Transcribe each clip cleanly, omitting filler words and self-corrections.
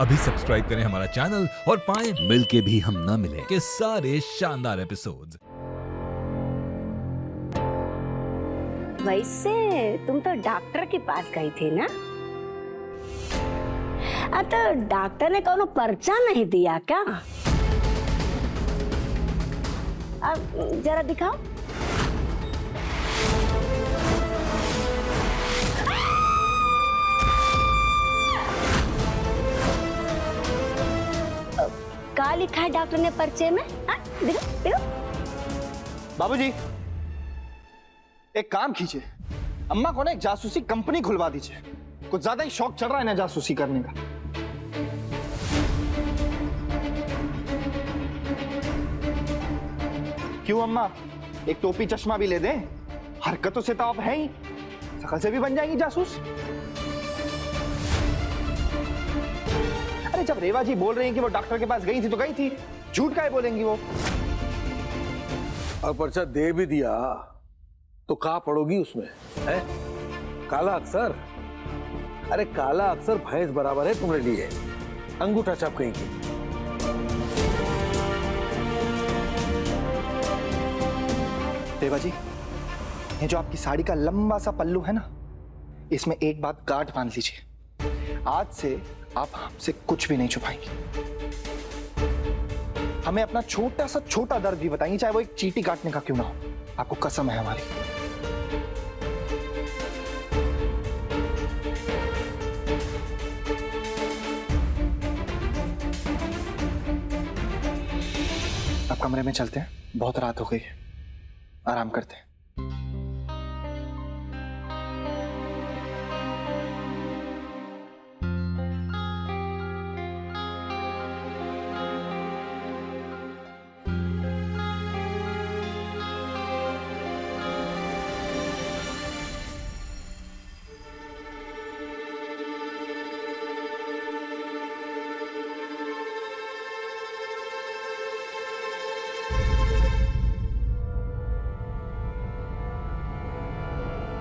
अभी सब्सक्राइब करें हमारा चैनल और पाएं मिल के भी हम ना मिले के सारे शानदार एपिसोड्स। वैसे तुम तो डॉक्टर के पास गई थी ना? अब तो डॉक्टर ने कोनो पर्चा नहीं दिया क्या? अब जरा दिखाओ। क्या लिखा है डॉक्टर ने पर्चे में? देखो देखो। बाबूजी, एक काम कीजिए, अम्मा को ना एक जासूसी कंपनी खुलवा दीजिए। कुछ ज्यादा ही शौक चढ़ रहा है ना जासूसी करने का। क्यों अम्मा, एक टोपी चश्मा भी ले दें? हरकतों से तो आप हैं ही, शकल से भी बन जाएंगी जासूस। अरे जब रेवा जी बोल रही हैं कि वो डॉक्टर के पास गई थी तो गई थी, झूठ काहे बोलेंगी वो? और पर्चा दे भी दिया तो कहाँ पड़ोगी उसमें है? काला अक्षर, अरे काला अक्षर भैंस बराबर है तुम्हारे लिए, अंगूठा छाप कहीं की। रेवा जी, ये जो आपकी साड़ी का लंबा सा पल्लू है ना, इसमें एक बात गांठ बांध लीजिए, आज से आप हमसे कुछ भी नहीं छुपाएंगी। हमें अपना छोटा सा छोटा दर्द भी बताएंगी, चाहे वो एक चींटी काटने का क्यों ना हो। आपको कसम है हमारी। अब कमरे में चलते हैं, बहुत रात हो गई है, आराम करते हैं।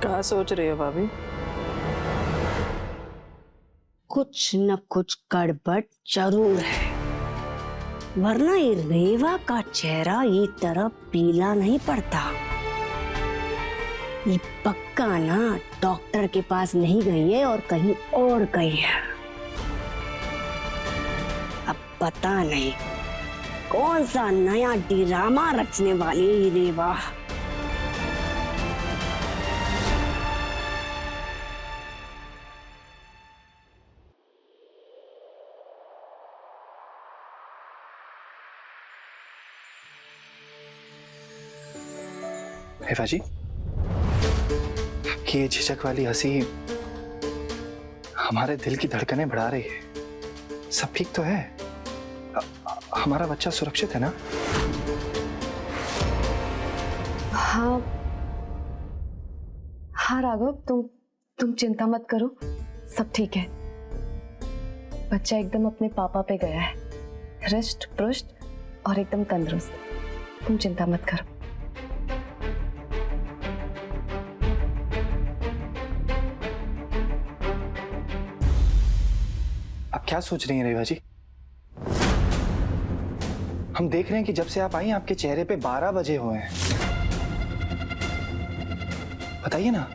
क्या सोच रही हो भाभी? कुछ न कुछ गड़बड़ जरूर है, वरना ये रेवा का चेहरा ये तरह पीला नहीं पड़ता। ये पक्का ना डॉक्टर के पास नहीं गई है और कहीं और गई है। अब पता नहीं कौन सा नया ड्रामा रचने वाली है ये रेवा। रेवा जी, आपकी ये झिझक वाली हंसी हमारे दिल की धड़कनें बढ़ा रही है। सब ठीक तो है? हमारा बच्चा सुरक्षित है ना? हाँ हाँ राघव, तुम चिंता मत करो, सब ठीक है। बच्चा एकदम अपने पापा पे गया है, हृष्ट पुष्ट और एकदम तंदुरुस्त। तुम चिंता मत करो। आप क्या सोच रही हैं रेवा जी? हम देख रहे हैं कि जब से आप आई आपके चेहरे पे 12 बजे हुए हैं। बताइए ना।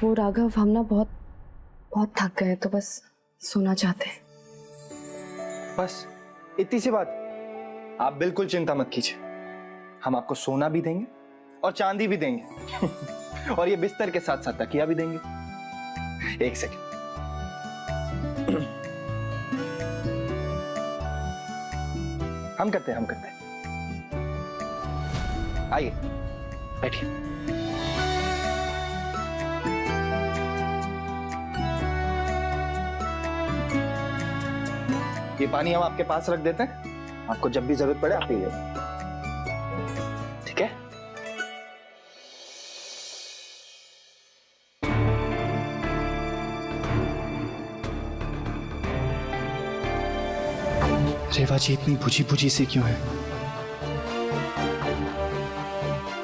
वो राघव, हम ना बहुत थक गए, तो बस सोना चाहते हैं। बस इतनी सी बात। आप बिल्कुल चिंता मत कीजिए, हम आपको सोना भी देंगे और चांदी भी देंगे और ये बिस्तर के साथ साथ तकिया भी देंगे। एक सेकंड। हम करते हैं। आइए बैठिए। ये पानी हम आपके पास रख देते हैं, आपको जब भी जरूरत पड़े आप पीजिए, ठीक है? रेवा जी इतनी बुझी बुझी सी क्यों है?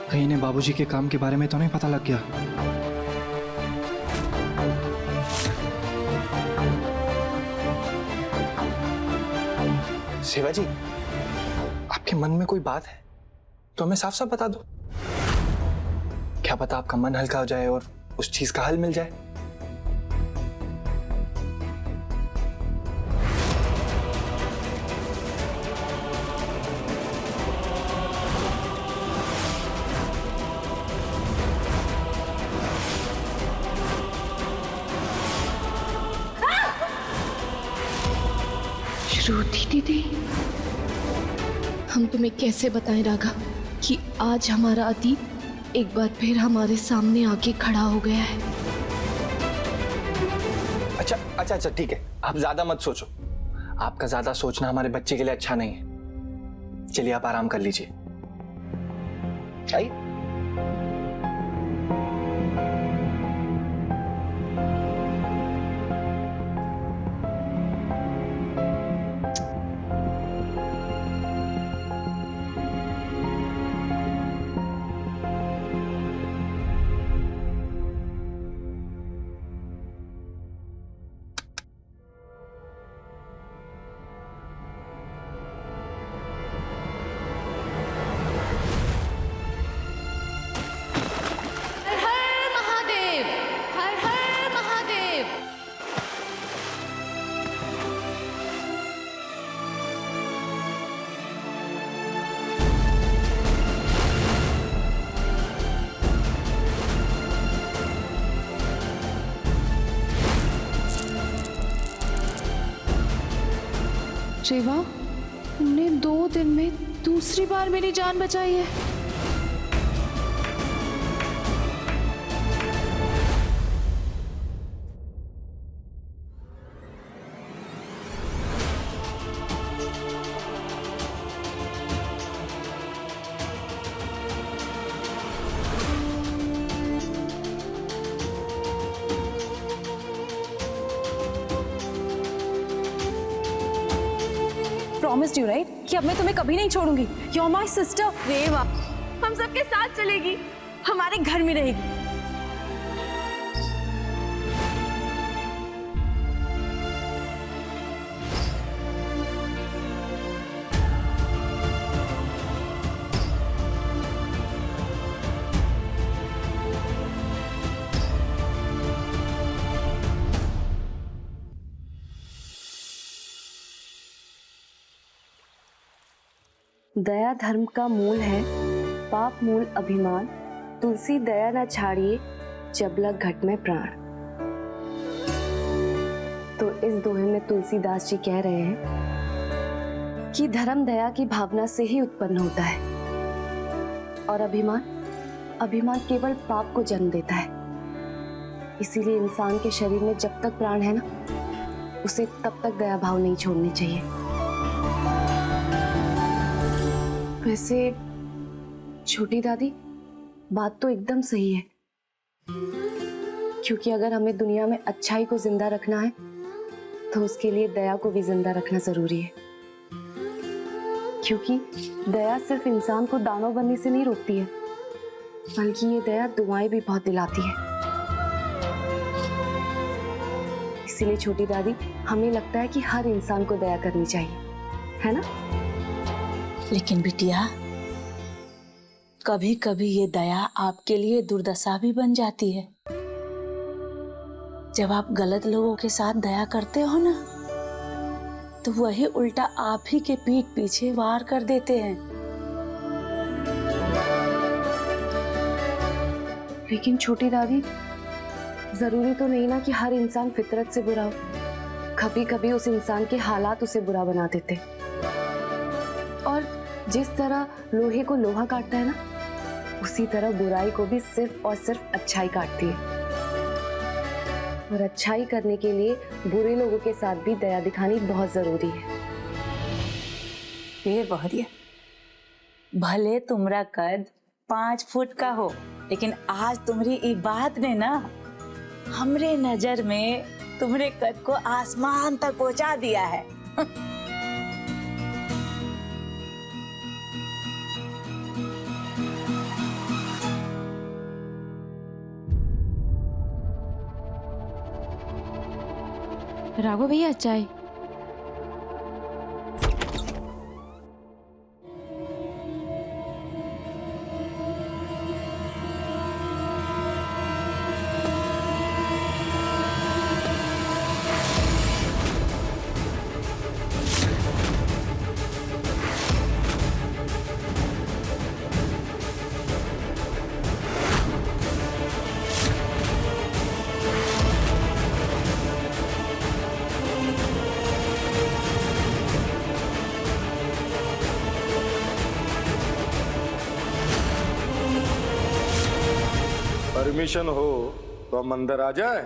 कहीं इन्हें बाबूजी के काम के बारे में तो नहीं पता लग गया? सेवा जी, आपके मन में कोई बात है तो हमें साफ साफ बता दो। क्या पता आपका मन हल्का हो जाए और उस चीज का हल मिल जाए। श्रुति दीदी, हम तुम्हें कैसे बताएं राघा कि आज हमारा अतीत एक बार फिर हमारे सामने आके खड़ा हो गया है। अच्छा ठीक है, आप ज्यादा मत सोचो। आपका ज्यादा सोचना हमारे बच्चे के लिए अच्छा नहीं है। चलिए आप आराम कर लीजिए। आइए। हर हर महादेव, हर हर महादेव। रेवा, तुमने 2 दिन में दूसरी बार मेरी जान बचाई है। प्रॉमिस्ड यू राइट कि अब मैं तुम्हें कभी नहीं छोड़ूंगी। You are my sister. Reva हम सबके साथ चलेगी, हमारे घर में रहेगी। दया धर्म का मूल है, पाप मूल अभिमान। तुलसी दया न छाड़िए, जब लग घट में प्राण। तो इस दोहे में तुलसीदास जी कह रहे हैं कि धर्म दया की भावना से ही उत्पन्न होता है और अभिमान केवल पाप को जन्म देता है। इसीलिए इंसान के शरीर में जब तक प्राण है ना, उसे तब तक दया भाव नहीं छोड़नी चाहिए। वैसे छोटी दादी, बात तो एकदम सही है, क्योंकि अगर हमें दुनिया में अच्छाई को जिंदा रखना है तो उसके लिए दया को भी जिंदा रखना जरूरी है। क्योंकि दया सिर्फ इंसान को दानव बनने से नहीं रोकती है, बल्कि ये दया दुआएं भी बहुत दिलाती है। इसीलिए छोटी दादी, हमें लगता है कि हर इंसान को दया करनी चाहिए, है ना? लेकिन बिटिया, कभी कभी ये दया आपके लिए दुर्दशा भी बन जाती है। जब आप गलत लोगों के साथ दया करते हो ना, तो वही उल्टा आप ही के पीठ पीछे वार कर देते हैं। लेकिन छोटी दादी, जरूरी तो नहीं ना कि हर इंसान फितरत से बुरा हो। कभी कभी उस इंसान के हालात उसे बुरा बना देते। और जिस तरह लोहे को लोहा काटता है ना, उसी तरह बुराई को भी सिर्फ और सिर्फ अच्छाई काटती है। और अच्छाई करने के लिए बुरे लोगों के साथ भी दया दिखानी बहुत जरूरी है। फिर बहरिया, भले तुमरा कद 5 फुट का हो, लेकिन आज तुम्हारी ई बात ने ना हमरे नजर में तुम्हारे कद को आसमान तक पहुंचा दिया है। राघव भैया चाय। परमिशन हो तो हम अंदर आ जाए?